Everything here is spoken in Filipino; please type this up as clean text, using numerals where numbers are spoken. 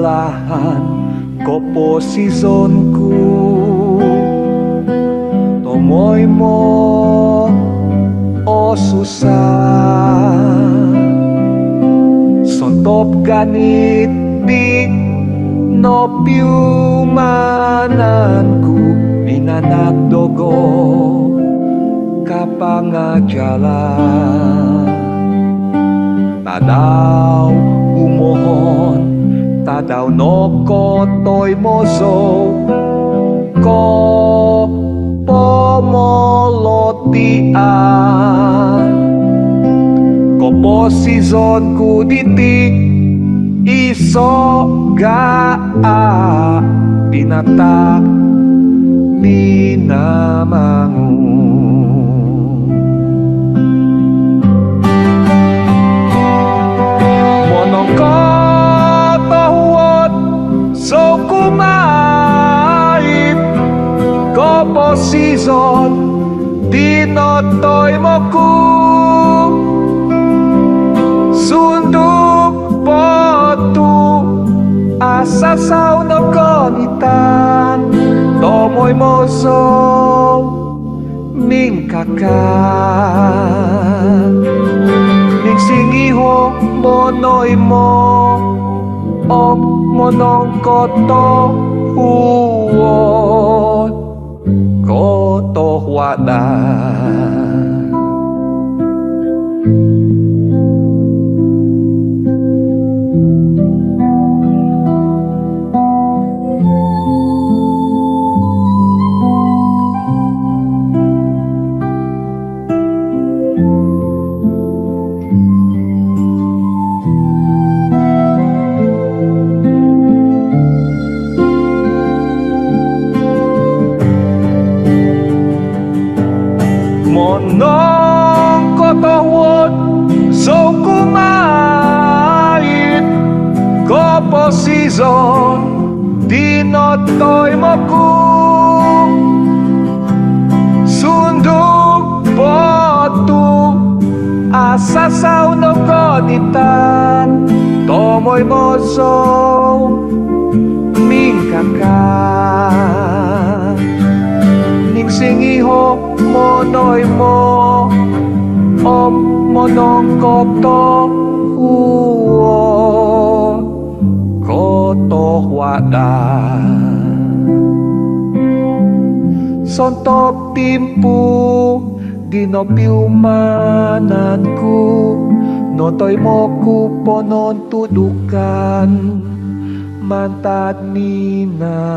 jalahan koposizon ku tomoy mo o susah sontop ganit di no piumananku minanak dogo kapangajalan tadaw umohon tadaw no kotoy mozo ko pomolotian koposizon ku ditik iso gaa pinata minamangu Monongkotohuod so kumait koposizon dinotoy mo ku sunduk potu asasaw no konitan tomoy mozo mingkakan ning singiho monoy mo om monongkotohuod kotohuadan Monongkotohuod so kumait koposizon dinotoy mo ku sunduk potu asasaw no konitan tomoy mozo mingkakan ning singiho monoy mo om monongkotohuod kotohuadan sontop timpu dino piumananku notoy mo ku ponon tudukan mantad minamangu